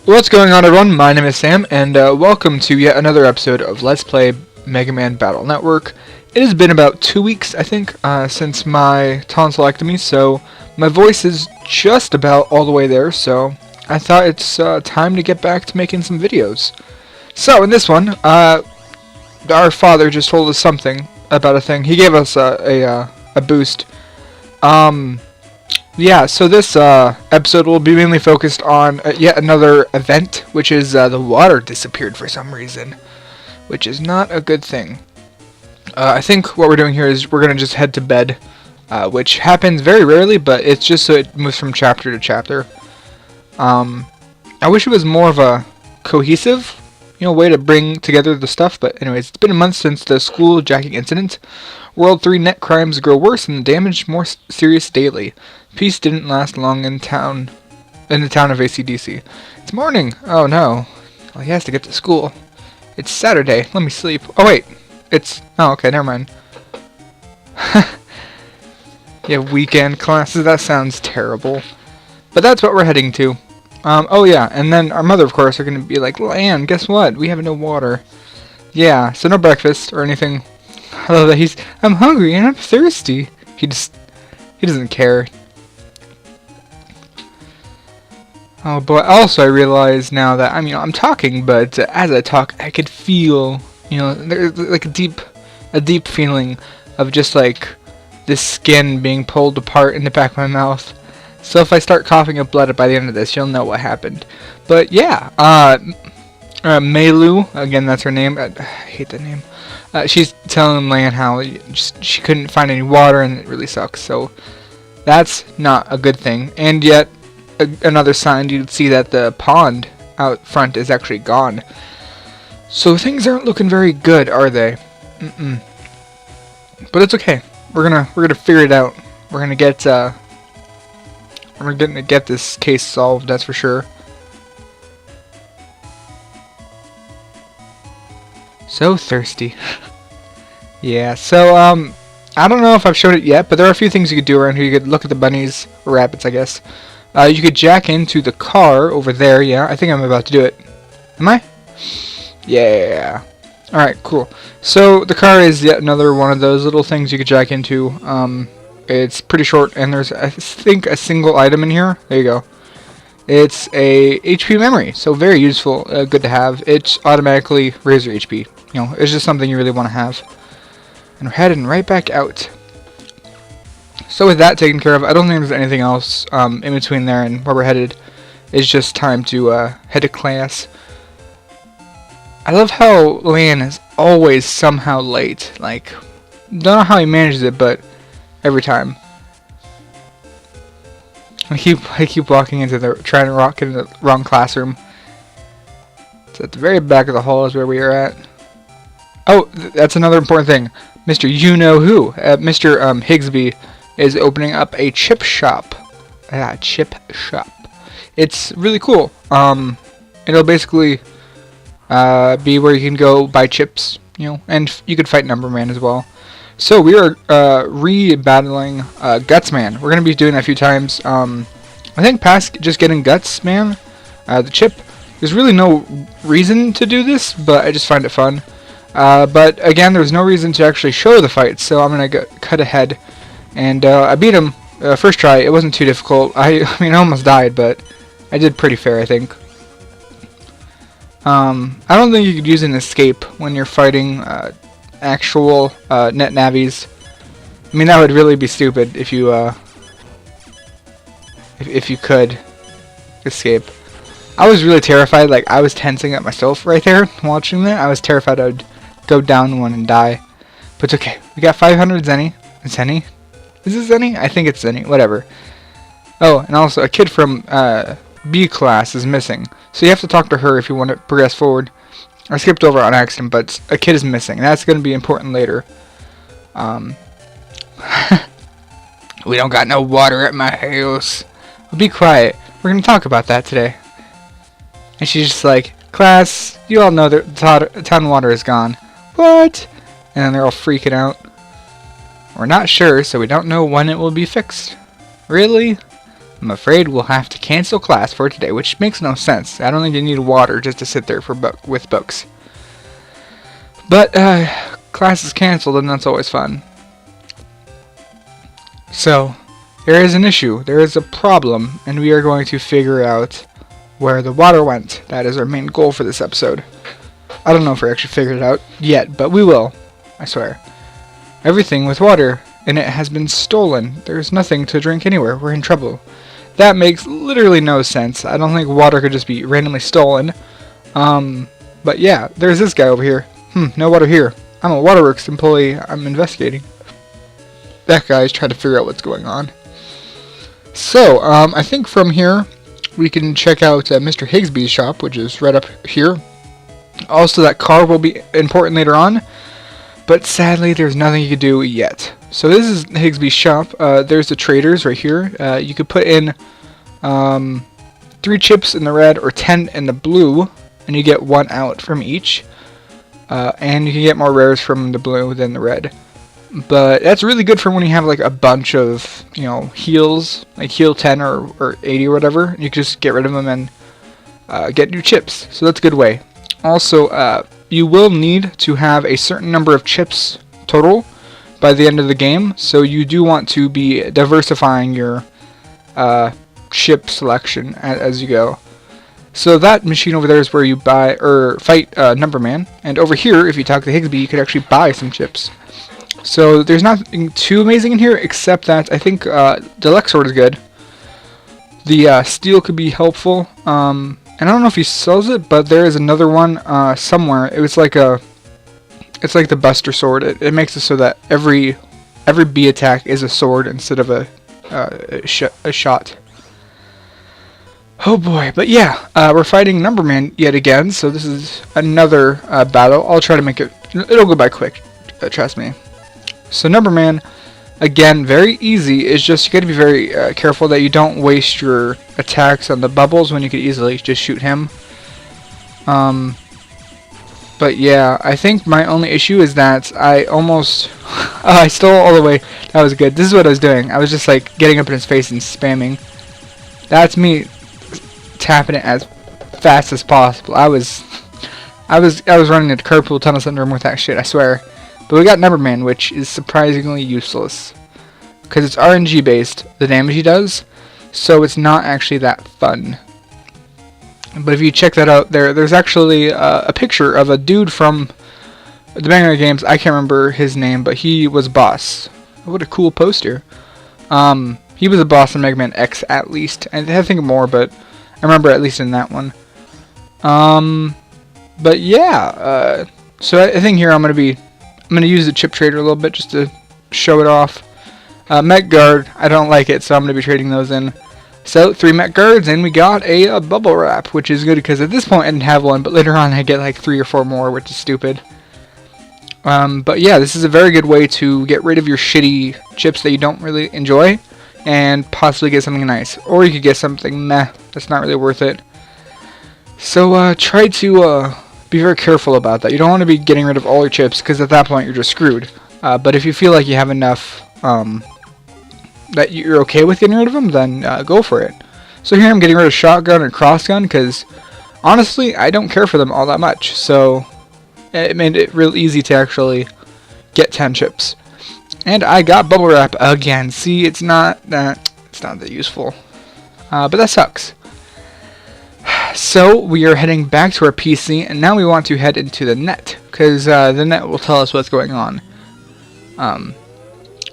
What's going on, everyone? My name is Sam, and welcome to yet another episode of Let's Play Mega Man Battle Network. It has been about 2 weeks, I think, since my tonsillectomy, so my voice is just about all the way there, so I thought it's time to get back to making some videos. So, in this one, our father just told us something about a thing. He gave us a boost. Yeah, so this episode will be mainly focused on yet another event, which is the water disappeared for some reason, which is not a good thing. I think what we're doing here is we're going to just head to bed, which happens very rarely, but it's just so it moves from chapter to chapter. I wish it was more of a cohesive, way to bring together the stuff, but anyways, it's been a month since the school jacking incident. World 3 net crimes grow worse and the damage more serious daily. Peace didn't last long in the town of AC/DC. It's morning. Oh no. Well, he has to get to school. It's Saturday. Let me sleep. Oh wait. Oh, okay, never mind. Yeah, weekend classes. That sounds terrible. But that's what we're heading to. Oh yeah, and then our mother, of course, are going to be like, Lan, guess what? We have no water. Yeah, so no breakfast or anything. I love that I'm hungry and I'm thirsty. He doesn't care. Oh boy, also I realize now that, I'm talking, but as I talk, I could feel, there's like a deep feeling of just like this skin being pulled apart in the back of my mouth. So if I start coughing up blood by the end of this, you'll know what happened. But yeah, Meilu, again, that's her name. I hate that name. She's telling Lan how she couldn't find any water and it really sucks. So that's not a good thing. And yet, another sign you'd see that the pond out front is actually gone. So things aren't looking very good, are they? But it's okay. We're gonna figure it out. We're gonna get this case solved, that's for sure. So thirsty. Yeah, so I don't know if I've showed it yet, but there are a few things you could do around here. You could look at the bunnies, or rabbits, I guess. You could jack into the car over there. Yeah, I think I'm about to do it. Am I? Yeah. Alright, cool. So the car is yet another one of those little things you could jack into. It's pretty short, and there's, I think, a single item in here. There you go. It's a HP memory, so very useful, good to have. It automatically raises your HP. It's just something you really want to have. And we're heading right back out. So with that taken care of, I don't think there's anything else in between there and where we're headed. It's just time to head to class. I love how Lan is always somehow late. Like, don't know how he manages it, but every time. I keep walking trying to walk into the wrong classroom. So at the very back of the hall is where we are at. Oh, that's another important thing. Mr. You-Know-Who, Mr. Higsby, is opening up a chip shop. Chip shop. It's really cool. It'll basically be where you can go buy chips, and you could fight Number Man as well. So we are re-battling Gutsman. We're going to be doing that a few times. I think past just getting Gutsman, the chip, there's really no reason to do this, but I just find it fun. But again, there's no reason to actually show the fight, so I'm going to cut ahead. And I beat him first try. It wasn't too difficult. I almost died, but I did pretty fair, I think. I don't think you could use an escape when you're fighting actual NetNavis. That would really be stupid if you if you could escape. I was really terrified. Like, I was tensing up myself right there watching that. I was terrified I would go down one and die. But it's okay. We got 500 Zenny. Zenny? Is it Zenny? I think it's Zenny. Whatever. Oh, and also a kid from B class is missing. So you have to talk to her if you want to progress forward. I skipped over on accident, but a kid is missing. That's going to be important later. We don't got no water at my house. Well, be quiet. We're going to talk about that today. And she's just like, class, you all know that town water is gone. What? And then they're all freaking out. We're not sure, so we don't know when it will be fixed. Really? I'm afraid we'll have to cancel class for today, which makes no sense. I don't think you need water just to sit there with books. But class is canceled, and that's always fun. So there is an issue. There is a problem, and we are going to figure out where the water went. That is our main goal for this episode. I don't know if we actually figured it out yet, but we will. I swear. Everything with water, and it has been stolen. There's nothing to drink anywhere. We're in trouble. That makes literally no sense. I don't think water could just be randomly stolen. But yeah, there's this guy over here. No water here. I'm a waterworks employee. I'm investigating. That guy's trying to figure out what's going on. So, I think from here, we can check out Mr. Higsby's shop, which is right up here. Also, that car will be important later on. But sadly, there's nothing you can do yet. So this is Higsby's shop. There's the traders right here. You could put in 3 chips in the red or 10 in the blue, and you get 1 out from each. And you can get more rares from the blue than the red. But that's really good for when you have like a bunch of, heals, like heal 10 or 80 or whatever. You can just get rid of them and get new chips. So that's a good way. Also, you will need to have a certain number of chips total by the end of the game. So you do want to be diversifying your chip selection as you go. So that machine over there is where you buy or fight Numberman. And over here, if you talk to Higsby, you could actually buy some chips. So there's nothing too amazing in here, except that I think Deluxe Sword is good. The steel could be helpful. And I don't know if he sells it, but there is another one somewhere. It's like it's like the Buster Sword. It makes it so that every B attack is a sword instead of a shot. Oh boy, but yeah, we're fighting Numberman yet again. So this is another battle. I'll try to make it. It'll go by quick. Trust me. So Numberman, again, very easy. It's just you got to be very careful that you don't waste your attacks on the bubbles when you could easily just shoot him. But yeah, I think my only issue is that I almost I stole all the way. That was good. This is what I was doing. I was just like getting up in his face and spamming. That's me tapping it as fast as possible. I was running into carpool tunnel syndrome with that shit, I swear. But we got Numberman, which is surprisingly useless. Because it's RNG based, the damage he does. So it's not actually that fun. But if you check that out, there's actually a picture of a dude from the MegaMan games. I can't remember his name, but he was boss. What a cool poster. He was a boss in MegaMan.EXE at least. And I think more, but I remember at least in that one. But yeah, so I think here I'm gonna use the chip trader a little bit just to show it off. Mech guard, I don't like it, so I'm gonna be trading those in. So 3 mech guards, and we got a bubble wrap, which is good because at this point I didn't have one, but later on I get like 3 or 4 more, which is stupid. But yeah, this is a very good way to get rid of your shitty chips that you don't really enjoy, and possibly get something nice. Or you could get something meh that's not really worth it. So try to be very careful about that. You don't want to be getting rid of all your chips, because at that point you're just screwed. But if you feel like you have enough that you're okay with getting rid of them, then go for it. So here I'm getting rid of shotgun and crossgun, because honestly I don't care for them all that much. So it made it real easy to actually get 10 chips. And I got bubble wrap again. See, it's not that useful. But that sucks. So we are heading back to our PC, and now we want to head into the net, because the net will tell us what's going on.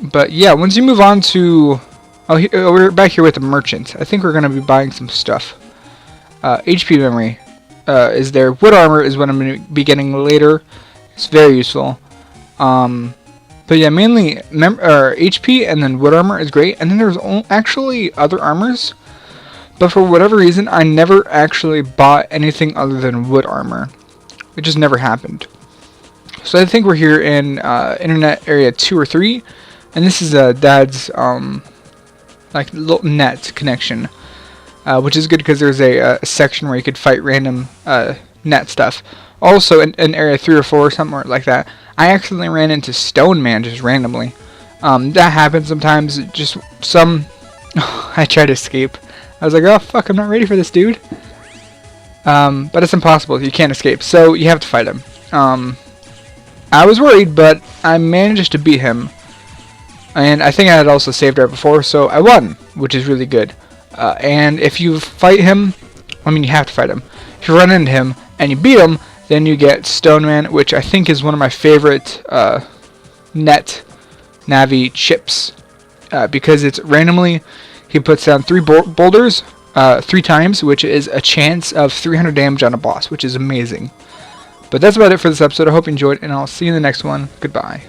But yeah, once you move on to... we're back here with the merchant. I think we're going to be buying some stuff. HP memory is there. Wood armor is what I'm going to be getting later. It's very useful. But yeah, mainly HP, and then wood armor is great. And then there's actually other armors. But for whatever reason, I never actually bought anything other than wood armor. It just never happened. So I think we're here in internet area 2 or 3. And this is Dad's like little net connection. Which is good because there's a section where you could fight random net stuff. Also in area 3 or 4 or somewhere like that, I accidentally ran into Stone Man just randomly. That happens sometimes. Just some I tried to escape. I was like, oh fuck, I'm not ready for this dude. But it's impossible. You can't escape. So you have to fight him. I was worried, but I managed to beat him. And I think I had also saved right before, so I won, which is really good. And if you fight him, I mean, you have to fight him. If you run into him and you beat him, then you get Stone Man, which I think is one of my favorite NetNavi chips. Because it's randomly, he puts down 3 boulders 3 times, which is a chance of 300 damage on a boss, which is amazing. But that's about it for this episode. I hope you enjoyed, and I'll see you in the next one. Goodbye.